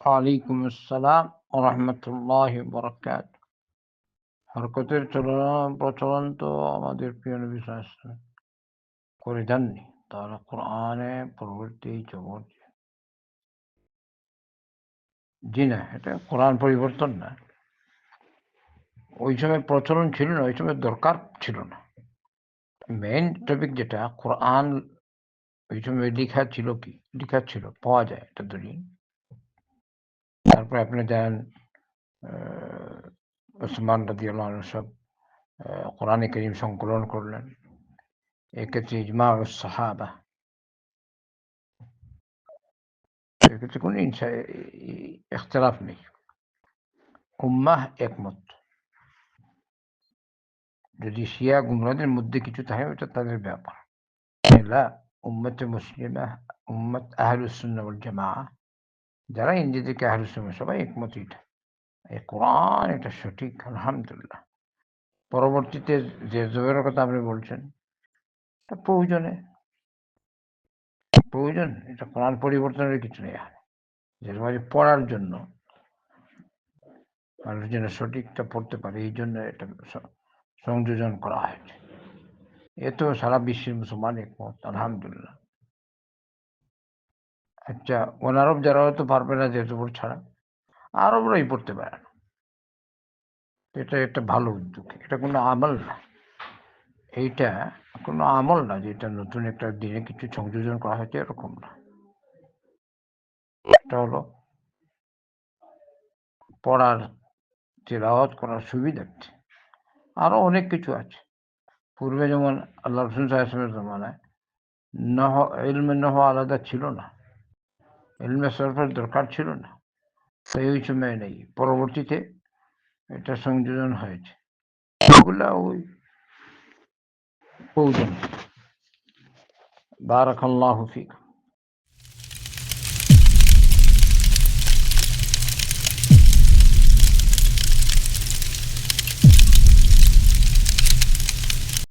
ওয়ালাইকুম আসসালাম ওয়া রাহমাতুল্লাহি ওয়া বারাকাতুহু। হরকতের প্রচলন তো আমাদের প্রিয় নবী সাল্লাল্লাহু আলাইহি ওয়াসাল্লাম করে দেননি। তারা কোরআনে পরবর্তী জগৎ জি না, এটা কোরআন পরিবর্তন না। ওই সময় প্রচলন ছিল না, ওই সময় দরকার ছিল না। মেইন টপিক যেটা কোরআন ওই সময় লিখা ছিল কি? লিখা ছিল, পাওয়া যায় এটা দলিল। তারপরে আপনি যান আ ওসমান রাদিয়াল্লাহু আনহু সব কোরআনে কারীম সংকলন করলেন। এক্ষেত্রে ইজমাউস সাহাবা। এক্ষেত্রে কোনো ইখতিলাফ নেই। উম্মাহ একমত। যদি শিয়া গুমরাহদের মধ্যে কিছু থাকে ওটা তাদের ব্যাপার। লা উম্মতে মুসলিমা, উম্মত আহলুস সুন্নাহ ওয়াল জামাআহ যারা নিজেদেরকে আহলুস সুন্নাহ সবাই একমত এটা। এই কোরআন এটা সঠিক আলহামদুলিল্লাহ। পরবর্তীতে যে যুগের কথা আপনি বলছেন, এটা প্রয়োজন এটা কোরআন পরিবর্তনের কিছু নেই এখানে। যেরকম পড়ার জন্য মানুষ যেন সঠিকটা পড়তে পারে এই জন্য এটা সংযোজন করা হয়েছে। এ তো সারা বিশ্বের মুসলমান একমত আলহামদুলিল্লাহ। আচ্ছা, অনারব যারা হয়তো পারবে না যেহেতু ছাড়া আরবরাই পড়তে পারে না। এটা একটা ভালো উদ্যোগ। এটা কোনো আমল না। এইটা কোনো আমল না যে এটা নতুন একটা দিনে কিছু সংযোজন করা হয়েছে এরকম না। এটা হলো পড়ার তিলাওয়াত করার সুবিধার্থে। আরো অনেক কিছু আছে। পূর্বে যেমন আল্লাহ রাসূল সাল্লাল্লাহু আলাইহি ওয়াসাল্লামের জামানায় ইলমে নহও আলাদা ছিল না। ইলমে সরফের দরকার ছিল না। ওই সময় নেই। পরবর্তীতে এটা সংযোজন হয়েছে। এগুলা ওই প্রয়োজন। বারাকাল্লাহু ফিক।